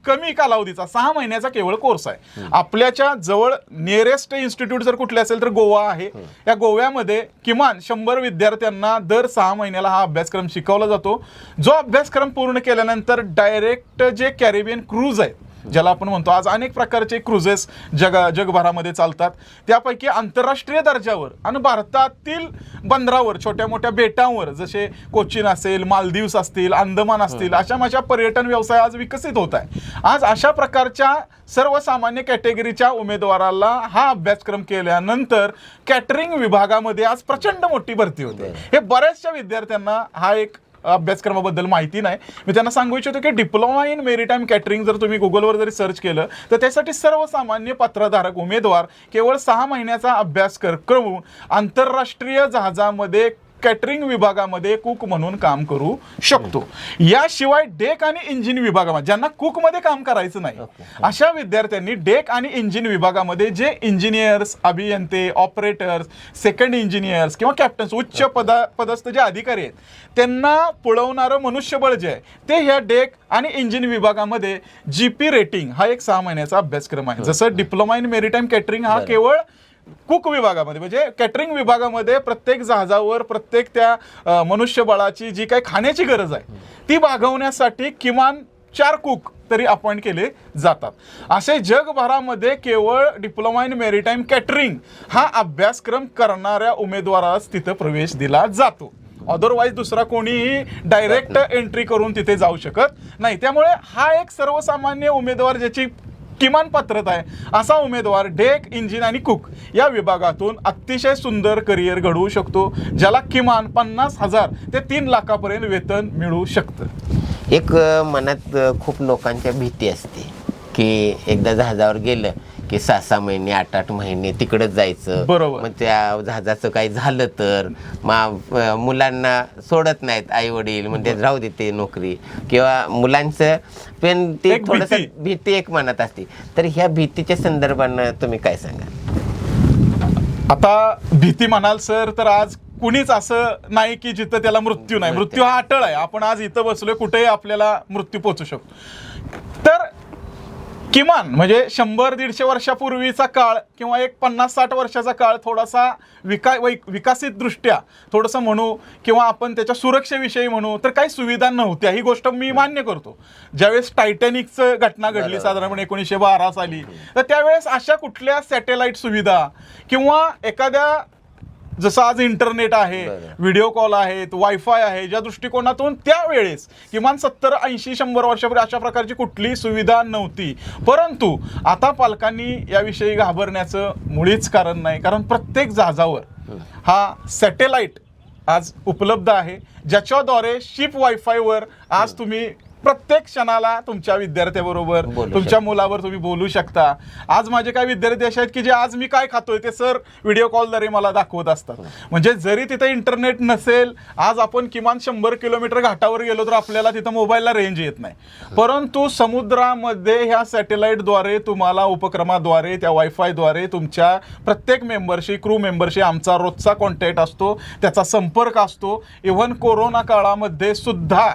कमी कालावधीचा 6 महिन्याचा केवळ कोर्स आहे. आपल्याच्या जवळ नियरेस्ट इन्स्टिट्यूट जर कुठले असेल तर गोवा आहे. या गोव्यामध्ये किमान 100 विद्यार्थ्यांना दर 6 महिन्याला हा अभ्यासक्रम शिकवला जातो. जो अभ्यासक्रम पूर्ण केल्यानंतर डायरेक्ट जे कॅरिबियन क्रूज आहेत, ज्याला आपण म्हणतो, आज अनेक प्रकारचे क्रुझेस जगभरामध्ये चालतात, त्यापैकी आंतरराष्ट्रीय दर्जावर आणि भारतातील बंदरावर, छोट्या मोठ्या बेटांवर जसे कोचीन असेल, मालदीव्स असतील, अंदमान असतील, अशा पर्यटन व्यवसाय आज विकसित होत आहे. आज अशा प्रकारच्या सर्वसामान्य कॅटेगरीच्या उमेदवाराला हा अभ्यासक्रम केल्यानंतर कॅटरिंग विभागामध्ये आज प्रचंड मोठी भरती होते. हे बऱ्याचशा विद्यार्थ्यांना हा एक अभ्यासक्रमाबद्दल माहिती नाही. मी त्यांना सांगू इच्छितो की डिप्लोमा इन मेरीटाईम कॅटरिंग जर तुम्ही गुगलवर जरी सर्च केलं तर त्यासाठी सर्वसामान्य पात्रधारक उमेदवार केवळ 6 महिन्याचा अभ्यास करून आंतरराष्ट्रीय जहाजामध्ये कॅटरिंग विभागामध्ये कुक म्हणून काम करू शकतो. याशिवाय डेक आणि इंजिन विभागामध्ये ज्यांना कुकमध्ये काम करायचं नाही अशा विद्यार्थ्यांनी डेक आणि इंजिन विभागामध्ये जे इंजिनियर्स, अभियंते, ऑपरेटर्स, सेकंड इंजिनियर्स किंवा कॅप्टन्स, उच्च पदस्थ जे अधिकारी आहेत त्यांना पुळवणारं मनुष्यबळ जे आहे ते ह्या डेक आणि इंजिन विभागामध्ये GP रेटिंग हा एक 6 महिन्याचा अभ्यासक्रम आहे. जसं डिप्लोमा इन मेरीटाईम कॅटरिंग हा केवळ कुक विभागामध्ये म्हणजे कॅटरिंग विभागामध्ये प्रत्येक जहाजावर प्रत्येक त्या मनुष्यबळाची जी काही खाण्याची गरज आहे ती भागवण्यासाठी किमान 4 कुक तरी अपॉइंट केले जातात. असे जगभरामध्ये केवळ डिप्लोमा इन मेरीटाईम कॅटरिंग हा अभ्यासक्रम करणाऱ्या उमेदवारास तिथं प्रवेश दिला जातो. अदरवाईज दुसरा कोणीही डायरेक्ट एंट्री करून तिथे जाऊ शकत नाही. त्यामुळे हा एक सर्वसामान्य उमेदवार ज्याची किमान पात्रता आहे असा उमेदवार डेक, इंजिन आणि कुक या विभागातून अतिशय सुंदर करिअर घडवू शकतो, ज्याला किमान 50,000 ते 3 लाखापर्यंत वेतन मिळू शकतं. एक मनात खूप लोकांच्या भीती असते की एकदा जहाजावर गेलं की 6-6 महिने 8-8 महिने तिकडंच जायचं. बरोबर. मग त्या जहाजाचं काही झालं तर मुलांना सोडत नाहीत आई वडील, म्हणजे राहू देते नोकरी किंवा मुलांचं, पण ते थोडंसं भीती एक मनात असते. तर ह्या भीतीच्या संदर्भानं तुम्ही काय सांगा? आता भीती म्हणाल सर तर आज कुणीच असं नाही की जिथं त्याला मृत्यू नाही. मृत्यू हा अटळ आहे. आपण आज इथं बसलोय, कुठेही आपल्याला मृत्यू पोहोचू शकतो. तर किमान म्हणजे 100-150 वर्षापूर्वीचा काळ किंवा एक 50-60 वर्षाचा काळ थोडासा विकसित दृष्ट्या थोडंसं म्हणू किंवा आपण त्याच्या सुरक्षेविषयी म्हणू तर काही सुविधा नव्हत्या. ही गोष्ट मी मान्य करतो. ज्यावेळेस टायटॅनिकचं घटना घडली साधारणपणे 1912 साली, तर त्यावेळेस अशा कुठल्या सॅटेलाइट सुविधा किंवा एखाद्या जसं आज इंटरनेट आहे, व्हिडिओ कॉल आहेत, वायफाय आहे, ज्या दृष्टिकोनातून त्यावेळेस किमान 70-80-100 वर्षापूर्वी अशा प्रकारची कुठलीही सुविधा नव्हती. परंतु आता पालकांनी याविषयी घाबरण्याचं मुळीच कारण नाही, कारण प्रत्येक जहाजावर हा सॅटेलाइट आज उपलब्ध आहे, ज्याच्याद्वारे शिप वायफायवर आज तुम्ही प्रत्येक क्षणाला तुमच्या विद्यार्थ्याबरोबर तुमच्या मुलावर तुम्ही बोलू शकता. आज माझे काही विद्यार्थी असे आहेत की जे आज मी काय खातोय ते सर व्हिडिओ कॉलद्वारे मला दाखवत असतात. म्हणजे जरी तिथे इंटरनेट नसेल, आज आपण किमान 100 किलोमीटर घाटावर गेलो तर आपल्याला तिथं मोबाईलला रेंज येत नाही, परंतु समुद्रामध्ये ह्या सॅटेलाइटद्वारे तुम्हाला उपक्रमाद्वारे त्या वायफायद्वारे तुमच्या प्रत्येक मेंबरशी, क्रू मेंबरशी आमचा रोजचा कॉन्टॅक्ट असतो, त्याचा संपर्क असतो. इव्हन कोरोना काळामध्ये सुद्धा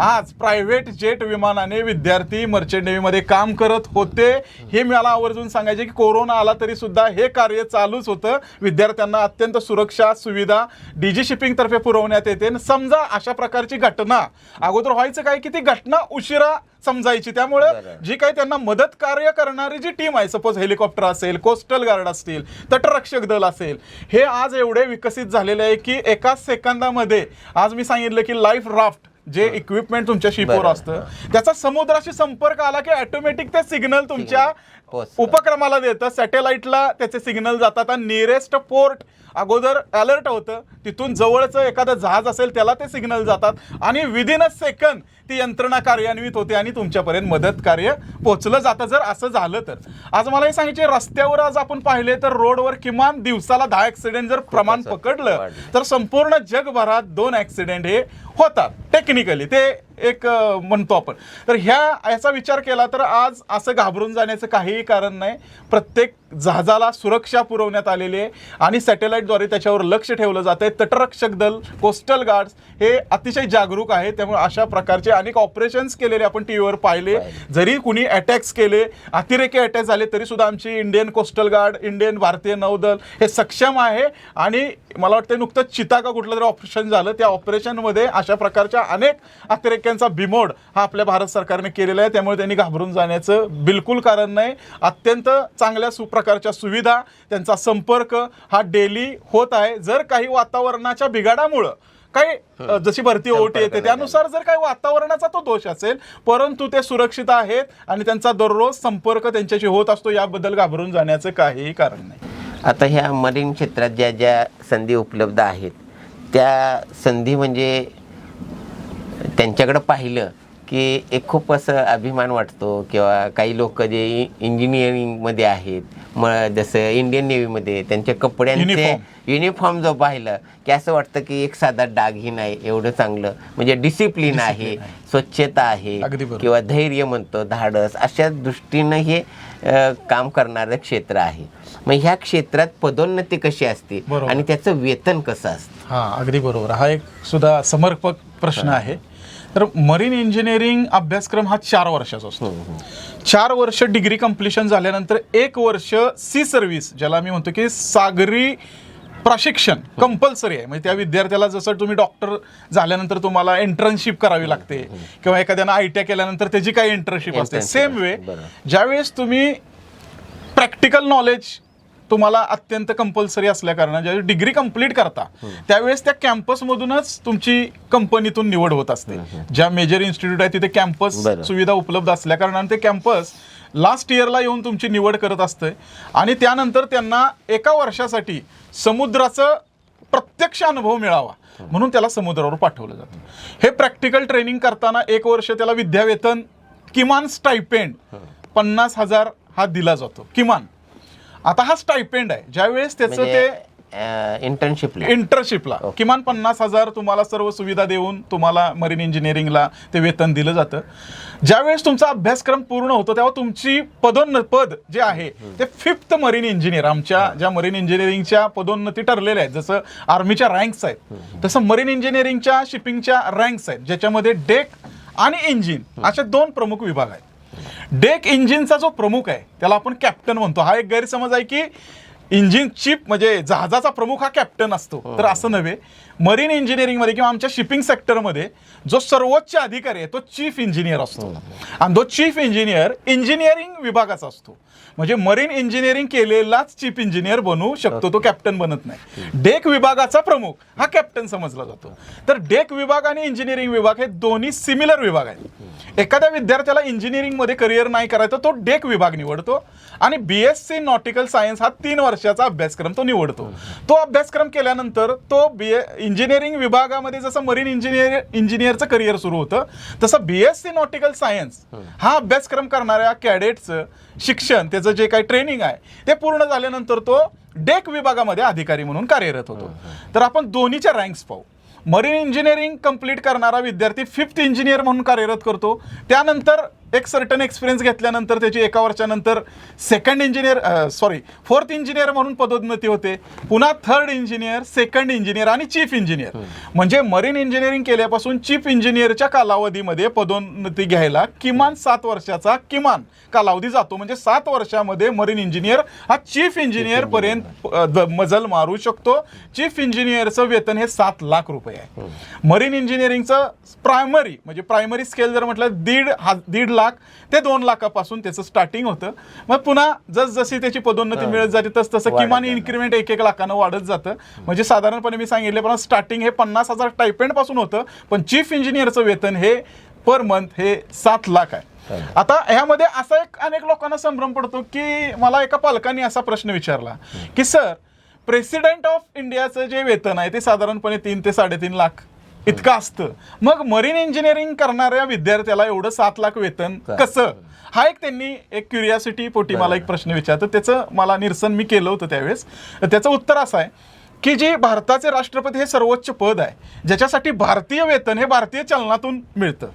आज प्रायव्हेट जेट विमानाने विद्यार्थी मर्चंट नेव्हीमध्ये काम करत होते. हे मला आवर्जून सांगायचे की कोरोना आला तरी सुद्धा हे कार्य चालूच होतं. विद्यार्थ्यांना अत्यंत सुरक्षा सुविधा डीजी शिपिंग तर्फे पुरवण्यात येते. समजा अशा प्रकारची घटना अगोदर व्हायचं काय की ती घटना उशिरा समजायची, त्यामुळे जी काही त्यांना मदत कार्य करणारी जी टीम आहे, सपोज हेलिकॉप्टर असेल, कोस्टल गार्ड असतील, तटरक्षक दल असेल, हे आज एवढे विकसित झालेले आहे की एका सेकंदामध्ये आज मी सांगितलं की लाईफ राफ्ट जे इक्विपमेंट तुमच्या शिपवर असतं त्याचा समुद्राशी संपर्क आला की ऑटोमॅटिक ते सिग्नल तुमच्या उपक्रमाला देतं. सॅटेलाइटला त्याचे सिग्नल जातात आणि नियरेस्ट पोर्ट अगोदर अलर्ट होतं, तिथून जवळचं एखादं जहाज असेल त्याला ते सिग्नल जातात आणि विदिन अ सेकंद ती यंत्रणा कार्यान्वित होते आणि तुमच्यापर्यंत मदत कार्य पोहोचलं जातं. जर असं झालं तर आज मला हे सांगायचे, रस्त्यावर आज आपण पाहिले तर रोडवर किमान दिवसाला 10 ॲक्सिडेंट जर प्रमाण पकडलं तर संपूर्ण जगभरात 2 ॲक्सिडेंट हे होतात. टेक्निकली ते एक म्हणतो आपण. तर याचा विचार केला तर आज असं घाबरून जाण्याचं काहीही कारण नाही. प्रत्येक जहाजाला सुरक्षा पुरवण्यात आलेली आहे आणि सॅटेलाइटद्वारे त्याच्यावर लक्ष ठेवलं जात आहे. तटरक्षक दल, कोस्टल गार्ड्स हे अतिशय जागरूक आहे. त्यामुळे अशा प्रकारचे अनेक ऑपरेशन्स केलेले आपण टीव्हीवर पाहिले. जरी कुणी अटॅक्स केले, अतिरेकी अटॅक झाले, तरी सुद्धा आमची इंडियन कोस्टल गार्ड, इंडियन भारतीय नौदल हे सक्षम आहे. आणि मला वाटतं नुकतं चिता का कुठलं तरी ऑपरेशन झालं, त्या ऑपरेशनमध्ये अशा प्रकारच्या अनेक अतिरेक्यांचा बिमोड हा आपल्या भारत सरकारने केलेला आहे. त्यामुळे त्यांनी घाबरून जाण्याचं बिलकुल कारण नाही. अत्यंत चांगल्या प्रकारच्या सुविधा, त्यांचा संपर्क हा डेली होत आहे. जर काही वातावरणाच्या बिघाडामुळं काही जशी भरती ओट येते त्यानुसार जर काही वातावरणाचा तो दोष असेल, परंतु ते सुरक्षित आहेत आणि त्यांचा दररोज संपर्क त्यांच्याशी होत असतो. याबद्दल घाबरून जाण्याचं काहीही कारण नाही. आता ह्या मरीन क्षेत्रात ज्या ज्या संधी उपलब्ध आहेत त्या संधी म्हणजे त्यांच्याकडं पाहिलं की एक खूप असं अभिमान वाटतो. किंवा काही लोक जे इंजिनिअरिंगमध्ये आहेत, मग जसं इंडियन नेव्हीमध्ये त्यांच्या कपड्यांचे युनिफॉर्म जो पाहिलं की असं वाटतं की एक साधा डागही नाही, एवढं चांगलं म्हणजे डिसिप्लिन आहे, स्वच्छता आहे किंवा धैर्य म्हणतो, धाडस, अशा दृष्टीनं हे काम करणारं क्षेत्र आहे. मग ह्या क्षेत्रात पदोन्नती कशी असते आणि त्याचं वेतन कसं असतं? हां, अगदी बरोबर. हा एक सुद्धा समर्पक प्रश्न आहे. तर मरीन इंजिनिअरिंग अभ्यासक्रम हा 4 वर्षाचा असतो. 4 वर्ष डिग्री कंप्लिशन झाल्यानंतर 1 वर्ष सी सर्व्हिस, ज्याला मी म्हणतो की सागरी प्रशिक्षण कंपल्सरी आहे. म्हणजे त्या विद्यार्थ्याला जसं तुम्ही डॉक्टर झाल्यानंतर तुम्हाला इंटर्नशिप करावी लागते किंवा एखाद्यानं ITI केल्यानंतर त्याची काही इंटर्नशिप असते, सेम वे ज्यावेळेस तुम्ही प्रॅक्टिकल नॉलेज तुम्हाला अत्यंत कंपल्सरी असल्या कारणाने ज्यावेळी डिग्री कंप्लीट करता त्यावेळेस त्या कॅम्पसमधूनच तुमची कंपनीतून निवड होत असते. ज्या मेजर इन्स्टिट्यूट आहे तिथे कॅम्पस सुविधा उपलब्ध असल्या कारणाने ते कॅम्पस लास्ट इयरला येऊन तुमची निवड करत असते आणि त्यानंतर त्यांना 1 वर्षासाठी समुद्राचं प्रत्यक्ष अनुभव मिळावा म्हणून त्याला समुद्रावर पाठवलं जातं. हे प्रॅक्टिकल ट्रेनिंग करताना 1 वर्ष त्याला विद्यावेतन किमान स्टायपेंड 50,000 हा दिला जातो किमान. आता हा स्टायपेंड आहे, ज्यावेळेस त्याचं ते इंटर्नशिपला किमान 50,000 तुम्हाला सर्व सुविधा देऊन तुम्हाला मरीन इंजिनिअरिंगला ते वेतन दिलं जातं. ज्यावेळेस तुमचा अभ्यासक्रम पूर्ण होतो तेव्हा तुमची पद जे आहे ते 5th मरीन इंजिनियर, आमच्या ज्या मरीन इंजिनिअरिंगच्या पदोन्नती ठरलेल्या आहेत, जसं आर्मीच्या रँक्स आहेत तसं मरीन इंजिनिअरिंगच्या शिपिंगच्या रँक्स आहेत, ज्याच्यामध्ये डेक आणि इंजिन असे 2 प्रमुख विभाग आहेत. डेक इंजिनचा जो प्रमुख आहे त्याला आपण कॅप्टन म्हणतो. हा एक गैरसमज आहे की इंजिन चीफ म्हणजे जहाजाचा प्रमुख हा कॅप्टन असतो, तर असं नव्हे. मरीन इंजिनिअरिंगमध्ये किंवा आमच्या शिपिंग सेक्टरमध्ये जो सर्वोच्च अधिकारी आहे तो चीफ इंजिनियर असतो आणि तो चीफ इंजिनियर इंजिनिअरिंग विभागाचा असतो. म्हणजे मरीन इंजिनिअरिंग केलेलाच चीफ इंजिनियर बनू शकतो, तो कॅप्टन बनत नाही. डेक विभागाचा प्रमुख हा कॅप्टन समजला जातो. तर डेक विभाग आणि इंजिनिअरिंग विभाग हे दोन्ही सिमिलर विभाग आहेत. एखाद्या विद्यार्थ्याला इंजिनिअरिंगमध्ये करिअर नाही करायचं तो डेक विभाग निवडतो आणि BSc नॉटिकल सायन्स हा 3 वर्षाचा अभ्यासक्रम तो निवडतो. तो अभ्यासक्रम केल्यानंतर तो इंजिनिअरिंग विभागामध्ये जसं मरीन इंजिनियरचं करिअर सुरू होतं तसं BSc नॉटिकल सायन्स हा अभ्यासक्रम करणाऱ्या कॅडेटचं शिक्षण, त्याचं जे काही ट्रेनिंग आहे ते पूर्ण झाल्यानंतर तो डेक विभागामध्ये अधिकारी म्हणून कार्यरत होतो. तर आपण दोन्हीच्या रँक्स पाहू. मरीन इंजिनिअरिंग कंप्लीट करणारा विद्यार्थी 5th इंजिनियर म्हणून कार्यरत करतो. त्यानंतर एक सर्टन एक्सपिरियन्स घेतल्यानंतर त्याची 1 वर्षानंतर 4th इंजिनियर म्हणून पदोन्नती होते. पुन्हा 3rd इंजिनियर, 2nd इंजिनियर आणि चीफ इंजिनियर. म्हणजे मरीन इंजिनिअरिंग केल्यापासून चीफ इंजिनियरच्या कालावधीमध्ये पदोन्नती घ्यायला किमान 7 वर्षाचा किमान कालावधी जातो. म्हणजे 7 वर्षामध्ये मरीन इंजिनियर हा चीफ इंजिनियर पर्यंत मजल मारू शकतो. चीफ इंजिनियरचं वेतन हे 7 लाख रुपये आहे. मरीन इंजिनिअरिंगचं प्रायमरी स्केल जर म्हटलं 1.5 लाख ते 2 लाखापासून त्याचं स्टार्टिंग होतं. मग पुन्हा जसजशी त्याची पदोन्नती मिळत जाते तसं किमान इन्क्रिमेंट 1-1 लाखानं वाढत जातं. म्हणजे साधारणपणे मी सांगितल्याप्रमाणे स्टार्टिंग हे 50,000 टायपेंड पासून होतं, पण चीफ इंजिनियरचं वेतन हे पर मंथ हे 7 लाख आहे. आता ह्यामध्ये असा अनेक लोकांना संभ्रम पडतो की मला एका पालकांनी असा प्रश्न विचारला की सर, प्रेसिडेंट ऑफ इंडियाचं जे वेतन आहे ते साधारणपणे 3 ते 3.5 लाख इतकं असतं, मग मरीन इंजिनिअरिंग करणाऱ्या विद्यार्थ्याला एवढं 7 लाख वेतन कसं? हा त्यांनी एक क्युरियासिटी पोटी मला एक प्रश्न विचारतो. त्याचं मला निरसन मी केलं होतं त्यावेळेस. त्याचं उत्तर असं आहे की जे भारताचे राष्ट्रपती हे सर्वोच्च पद आहे ज्याच्यासाठी भारतीय वेतन हे भारतीय चलनातून मिळतं,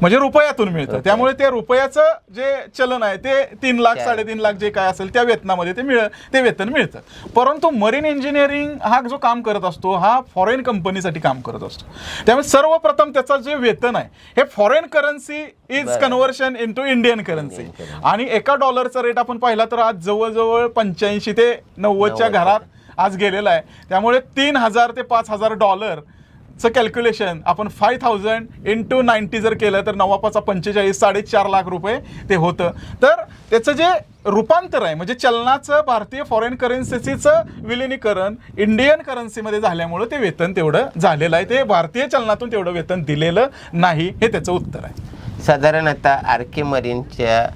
म्हणजे रुपयातून मिळतं. त्यामुळे ते रुपयाचं जे चलन आहे ते 3 लाख 3.5 लाख जे काय असेल त्या वेतनामध्ये ते वेतन मिळतं. परंतु मरीन इंजिनिअरिंग हा जो काम करत असतो हा फॉरेन कंपनीसाठी काम करत असतो. त्यामुळे सर्वप्रथम त्याचं जे वेतन आहे हे foreign currency is conversion into Indian currency. आणि $1चा रेट आपण पाहिला तर आज जवळजवळ 85 ते 90च्या घरात आज गेलेला आहे. त्यामुळे $3,000 ते $5,000चं कॅल्क्युलेशन आपण 5,000 × 90 जर केलं तर 9×5 = 45 4.5 लाख रुपये ते होतं. तर त्याचं जे रूपांतर आहे म्हणजे चलनाचं भारतीय फॉरेन करन्सीचं विलिनीकरण इंडियन करन्सीमध्ये झाल्यामुळं ते वेतन तेवढं झालेलं आहे. ते भारतीय चलनातून तेवढं वेतन दिलेलं नाही, हे त्याचं उत्तर आहे. साधारण आता RK मरीनच्या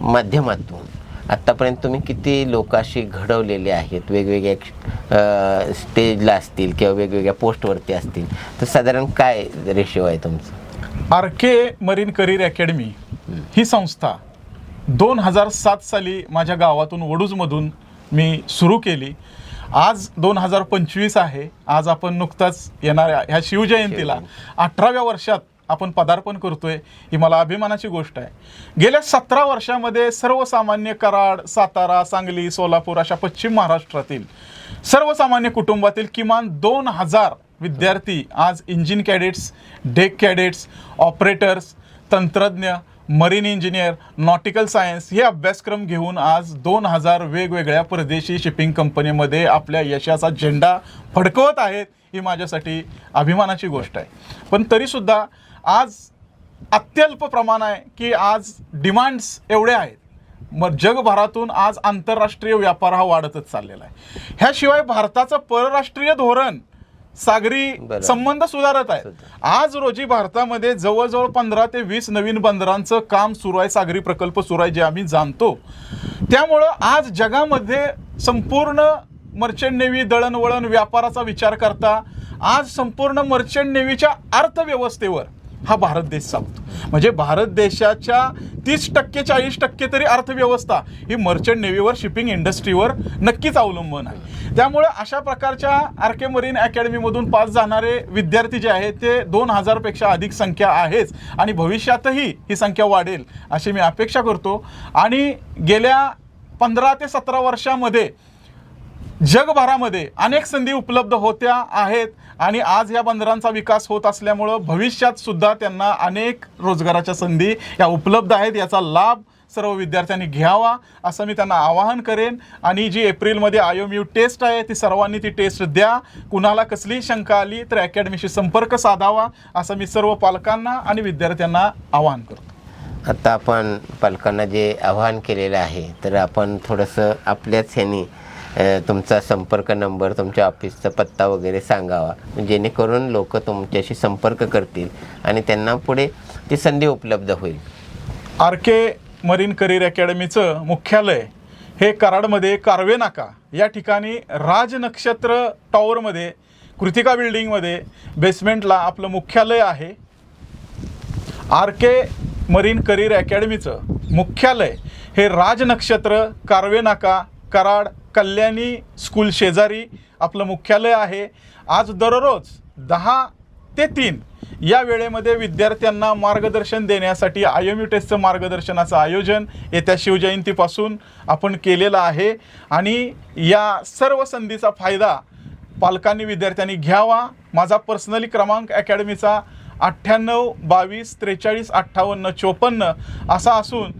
माध्यमातून आत्तापर्यंत तुम्ही किती लोकांशी घडवलेले आहेत, वेगवेगळ्या स्टेजला असतील किंवा वेगवेगळ्या पोस्टवरती असतील, तर साधारण काय रेशिओ आहे तुमचं? RK मरीन करिअर अकॅडमी ही संस्था 2007 साली माझ्या गावातून वडूजमधून मी सुरू केली. आज 2025 आहे. आज आपण नुकताच येणाऱ्या ह्या शिवजयंतीला 18व्या वर्षात आपण पदार्पण करतोय, ही मला अभिमानाची गोष्ट आहे. गेल्या 17 वर्षामध्ये सर्वसामान्य कराड, सातारा, सांगली, सोलापूर अशा पश्चिम महाराष्ट्रातील सर्वसामान्य कुटुंबातील किमान 2,000 विद्यार्थी आज engine cadets, deck cadets, operators, तंत्रज्ञ, मरीन इंजिनियर, नॉटिकल सायन्स हे अभ्यासक्रम घेऊन आज 2,000 वेगवेगळ्या परदेशी शिपिंग कंपनीमध्ये आपल्या यशाचा झेंडा फडकवत आहेत. ही माझ्यासाठी अभिमानाची गोष्ट आहे. पण तरीसुद्धा आज अत्यल्प प्रमाण आहे की आज डिमांड्स एवढे आहेत. मग जगभरातून आज आंतरराष्ट्रीय व्यापार हा वाढतच चाललेला आहे. ह्याशिवाय भारताचं परराष्ट्रीय धोरण, सागरी संबंध सुधारत आहेत. आज रोजी भारतामध्ये जवळजवळ 15 ते 20 नवीन बंदरांचं काम सुरू आहे, सागरी प्रकल्प सुरू आहे जे आम्ही जाणतो. त्यामुळं आज जगामध्ये संपूर्ण मर्चंट नेव्ही, दळणवळण, व्यापाराचा विचार करता आज संपूर्ण मर्चंट नेव्हीच्या अर्थव्यवस्थेवर हा भारत देश चालतो. म्हणजे भारत देशाच्या 30% 40% तरी अर्थव्यवस्था ही मर्चंट नेव्हीवर, शिपिंग इंडस्ट्रीवर नक्कीच अवलंबून आहे. त्यामुळे अशा प्रकारच्या आर.के. मरीन अकॅडमीमधून पास जाणारे विद्यार्थी जे आहेत ते 2000पेक्षा अधिक संख्या आहेच आणि भविष्यातही ही संख्या वाढेल अशी मी अपेक्षा करतो. आणि गेल्या 15 ते 17 वर्षामध्ये जगभरामध्ये अनेक संधी उपलब्ध होत्या आहेत आणि आज या बंदरांचा विकास होत असल्यामुळं भविष्यात सुद्धा त्यांना अनेक रोजगाराच्या संधी या उपलब्ध आहेत. याचा लाभ सर्व विद्यार्थ्यांनी घ्यावा असं मी त्यांना आवाहन करेन. आणि जी एप्रिलमध्ये IOMU टेस्ट आहे ती सर्वांनी ती टेस्ट द्या. कुणाला कसलीही शंका आली तर अकॅडमीशी संपर्क साधावा असं मी सर्व पालकांना आणि विद्यार्थ्यांना आवाहन करतो. आता आपण पालकांना जे आवाहन केलेलं आहे तर आपण थोडंसं आपल्याच ह्यानी तुमचा संपर्क नंबर, तुमच्या ऑफिसचा पत्ता वगैरे सांगावा जेणेकरून लोक तुमच्याशी संपर्क करतील आणि त्यांना पुढे ती संधी उपलब्ध होईल. आर.के. मरीन करिअर अकॅडमीचं मुख्यालय हे कराडमध्ये कारवे नाका या ठिकाणी राजनक्षत्र टॉवरमध्ये कृतिका बिल्डिंगमध्ये बेसमेंटला आपलं मुख्यालय आहे. आर.के. मरीन करिअर अकॅडमीचं मुख्यालय हे राजनक्षत्र कारवे नाका कराड कल्याणी स्कूल शेजारी आपलं मुख्यालय आहे. आज दररोज 10 ते 3 या वेळेमध्ये विद्यार्थ्यांना मार्गदर्शन देण्यासाठी IOMU टेस्टचं मार्गदर्शनाचं आयोजन येत्या शिवजयंतीपासून आपण केलेलं आहे. आणि या सर्व संधीचा फायदा पालकांनी विद्यार्थ्यांनी घ्यावा. माझा पर्सनली क्रमांक अकॅडमीचा 98 22 43 58 54 असा असून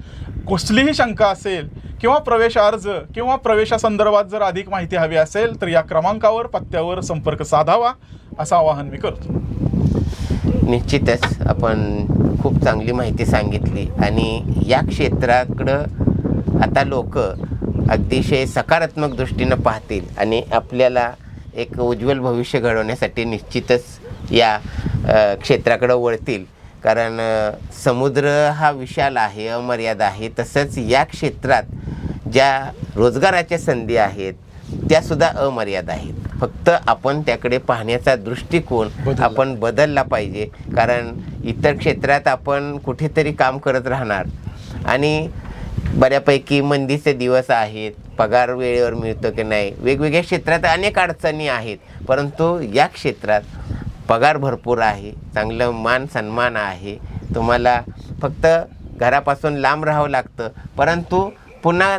कसलीही शंका असेल किंवा प्रवेश अर्ज किंवा प्रवेशासंदर्भात जर अधिक माहिती हवी असेल तर या क्रमांकावर पत्त्यावर संपर्क साधावा असं आवाहन मी करतो. निश्चितच आपण खूप चांगली माहिती सांगितली आणि या क्षेत्राकडं आता लोक अतिशय सकारात्मक दृष्टीनं पाहतील आणि आपल्याला एक उज्ज्वल भविष्य घडवण्यासाठी निश्चितच या क्षेत्राकडं वळतील. कारण समुद्र हा विशाल आहे, अमर्याद आहे. तसंच या क्षेत्रात ज्या रोजगाराच्या संधी आहेत त्यासुद्धा अमर्याद आहेत. फक्त आपण त्याकडे पाहण्याचा दृष्टिकोन आपण बदलला पाहिजे. कारण इतर क्षेत्रात आपण कुठेतरी काम करत राहणार आणि बऱ्यापैकी मंदीचे दिवस आहेत, पगार वेळेवर मिळतो की नाही, वेगवेगळ्या क्षेत्रात अनेक अडचणी आहेत. परंतु या क्षेत्रात पगार भरपूर आहे, चांगलं मान सन्मान आहे. तुम्हाला फक्त घरापासून लांब राहावं लागतं परंतु पुन्हा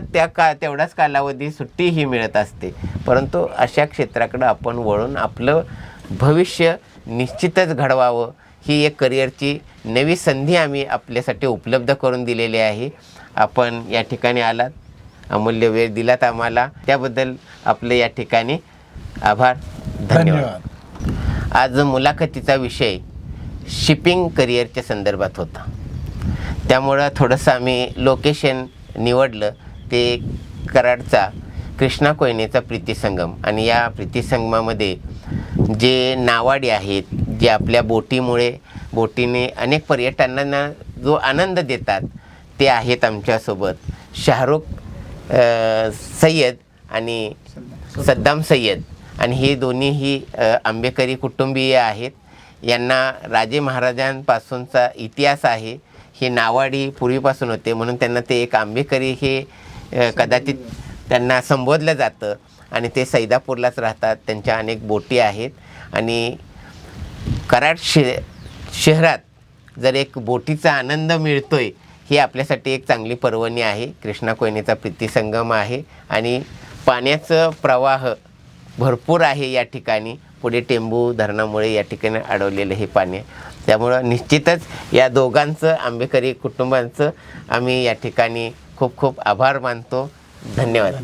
तेवढाच कालावधी सुट्टीही मिळत असते. परंतु अशा क्षेत्राकडं आपण वळून आपलं भविष्य निश्चितच घडवावं ही एक करिअरची नवी संधी आम्ही आपल्यासाठी उपलब्ध करून दिलेली आहे. आपण या ठिकाणी आलात, अमूल्य वेळ दिलात आम्हाला, त्याबद्दल आपले या ठिकाणी आभार, धन्यवाद. आज मुलाखतीचा विषय शिपिंग करिअरच्या संदर्भात होता. त्यामुळं थोडंसं आम्ही लोकेशन निवडलं ते कराडचा कृष्णा कोयनेचा प्रीतिसंगम. आणि या प्रीतिसंगमामध्ये जे नावाडी आहेत, जे आपल्या बोटीने अनेक पर्यटनांना जो आनंद देतात ते आहेत आमच्यासोबत शाहरुख सय्यद आणि सद्दाम सय्यद. आणि हे दोन्हीही आंबेकरी कुटुंबीय आहेत. यांना राजे महाराजांपासूनचा इतिहास आहे. हे नावाडी पूर्वीपासून होते म्हणून त्यांना ते एक आंबेकरी हे कदाचित त्यांना संबोधलं जातं. आणि ते सैदापूरलाच राहतात. त्यांच्या अनेक बोटी आहेत. आणि कराड शहरात जर एक बोटीचा आनंद मिळतोय ही आपल्यासाठी एक चांगली पर्वणी आहे. कृष्णा कोयनेचा प्रीतिसंगम आहे आणि पाण्याचं प्रवाह भरपूर आहे या ठिकाणी. पुढे टेंबू धरणामुळे या ठिकाणी अडवलेलं हे पाणी. त्यामुळं निश्चितच या दोघांचं आंबेकरी कुटुंबांचं आम्ही या ठिकाणी खूप खूप आभार मानतो. धन्यवाद.